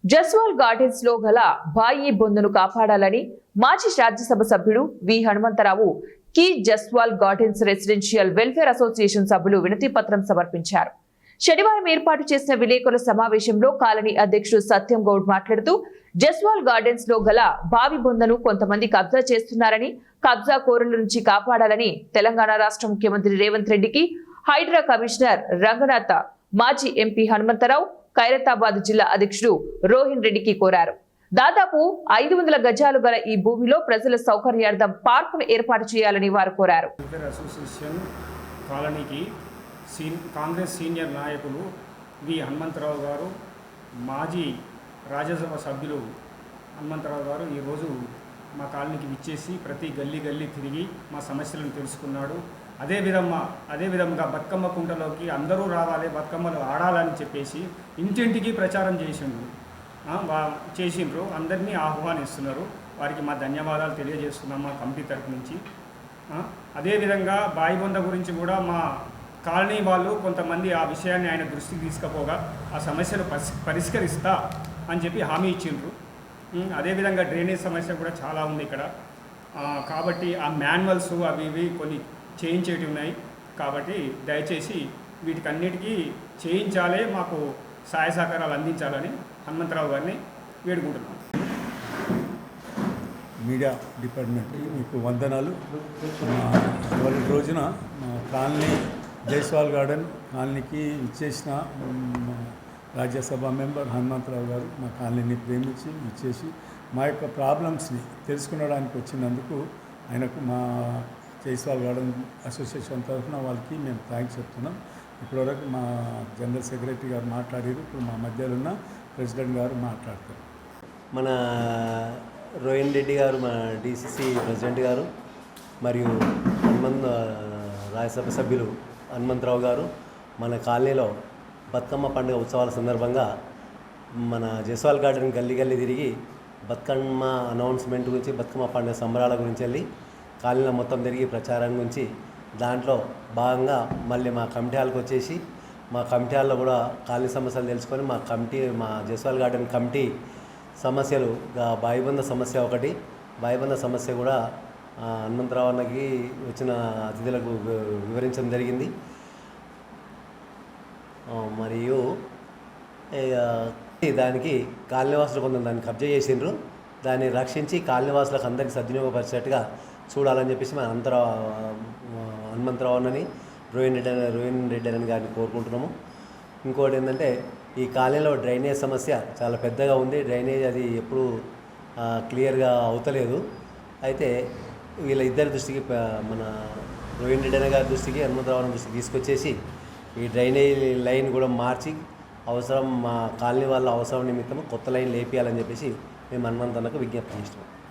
Jaiswal gardens లో గల బాయి బొందును కాపాడాలని మాజీ రాజ్యసభ సభ్యుడు వి హనుమంతరావు కి Jaiswal gardens residential welfare association సభ్యులు వినతి పత్రం సమర్పించారు. శనివారం ఏర్పాటు చేసిన విలేకరుల సమావేశంలో కాలనీ అధ్యక్షుడు సత్యం గౌడ్ మాట్లాడుతూ జస్వాల్ గార్డెన్స్ లో గల బావి బొందను కొంతమంది కబ్జా చేస్తున్నారని, కబ్జా కోరుల నుంచి కాపాడాలని తెలంగాణ రాష్ట్ర ముఖ్యమంత్రి రేవంత్ రెడ్డికి హైడ్రా కమిషనర్ రంగనాథ్, మాజీ ఎంపీ హనుమంతరావు, ఖైరతాబాద్ జిల్లా అధ్యక్షుడు రోహిన్ రెడ్డికి కోరారు. దాదాపు 500 గజాలు గల ఈ భూమిలో ప్రజల సౌకర్యార్థం పార్కును ఏర్పాటు చేయాలని వారు కోరారు. కాంగ్రెస్ సీనియర్ నాయకులు వి హనుమంతరావు గారు, మాజీ రాజ్యసభ సభ్యులు హనుమంతరావు గారు ఈరోజు మా కాలనీకి విచ్చేసి ప్రతి గల్లీ తిరిగి మా సమస్యలను తెలుసుకున్నాడు. అదేవిధంగా బతుకమ్మ కుంటలోకి అందరూ రావాలి, బతుకమ్మలు ఆడాలని చెప్పేసి ఇంటింటికి ప్రచారం చేసిండ్రు. అందరినీ ఆహ్వానిస్తున్నారు. వారికి మా ధన్యవాదాలు తెలియజేస్తున్నాం మా కమిటీ తరఫు నుంచి. అదేవిధంగా బాయిబొంద గురించి కూడా మా కాలనీ వాళ్ళు కొంతమంది ఆ విషయాన్ని ఆయన దృష్టికి తీసుకుపోగా ఆ సమస్యను పరిష్కరిస్తా అని చెప్పి హామీ ఇచ్చిండ్రు. అదేవిధంగా డ్రైనేజ్ సమస్య కూడా చాలా ఉంది ఇక్కడ. కాబట్టి ఆ మాన్యువల్స్ అవి ఇవి కొన్ని చేయించేవి ఉన్నాయి. కాబట్టి దయచేసి వీటికన్నిటికీ చేయించాలి, మాకు సహాయ సహకారాలు అందించాలని హనుమంతరావు గారిని వేడుకుంటున్నాం. మీడియా డిపార్ట్మెంట్కి మీకు వందనాలు. ఇవాళ రోజున మా కాలనీ జైస్వాల్ గార్డెన్ కాలనీకి ఇచ్చేసిన రాజ్యసభ మెంబర్ హనుమంతరావు గారు మా కాలనీని ప్రేమించి ఇచ్చేసి మా యొక్క ప్రాబ్లమ్స్ని తెలుసుకునడానికి వచ్చినందుకు ఆయనకు మా జైస్వాల్ గార్డెన్ అసోసియేషన్ తరఫున వాళ్ళకి మేము థ్యాంక్స్ చెప్తున్నాం. ఇప్పటివరకు మా జనరల్ సెక్రటరీ గారు మాట్లాడారు. ఇప్పుడు మా మధ్యలో ఉన్న ప్రెసిడెంట్ గారు మాట్లాడతారు. మన రోహిన్ రెడ్డి గారు, మన డిసిసి ప్రెసిడెంట్ గారు, మరియు రాజ్యసభ సభ్యులు హనుమంతరావు గారు మన కాలనీలో బతుకమ్మ పండుగ ఉత్సవాల సందర్భంగా మన జైస్వాల్ గార్డెన్ గల్లీ తిరిగి బతుకమ్మ అనౌన్స్మెంట్ గురించి, బతుకమ్మ పండుగ సంబరాల గురించి వెళ్ళి కాలనీలో మొత్తం తిరిగి ప్రచారం గురించి దాంట్లో భాగంగా మళ్ళీ మా కమిటీ హాల్కి వచ్చేసి మా కమిటీ హాల్లో కూడా కాలనీ సమస్యలు తెలుసుకొని మా జైస్వాల్ గార్డెన్ కమిటీ సమస్యలు బాయిబంద సమస్య ఒకటి, బాయిబంద సమస్య కూడా హనుమంతరావు అన్నకి వచ్చిన అతిథులకు వివరించడం జరిగింది. మరియు దానికి కాలనీవాసులు కొంత దాన్ని కబ్జా చేసిండ్రు. దాన్ని రక్షించి కాలనీవాసులకు అందరికీ సద్వినియోగపరిచేట్టుగా చూడాలని చెప్పేసి మన హనుమంతరావు అన్నని రోహిన్ రెడ్డి అని గారిని కోరుకుంటున్నాము. ఇంకోటి ఏంటంటే ఈ కాలనీలో డ్రైనేజ్ సమస్య చాలా పెద్దగా ఉంది. డ్రైనేజ్ అది ఎప్పుడు క్లియర్గా అవుతలేదు. అయితే వీళ్ళ ఇద్దరి దృష్టికి, మన రోహిన్ రెడ్డి గారి దృష్టికి, హనుమంతరావు దృష్టికి తీసుకొచ్చేసి ఈ డ్రైనేజ్ లైన్ కూడా మార్చి మా కాలనీ వాళ్ళ అవసరం నిమిత్తం కొత్త లైన్ లేపియాలని చెప్పేసి మేము హనుమంతన్నకు విజ్ఞప్తి చేస్తున్నాం.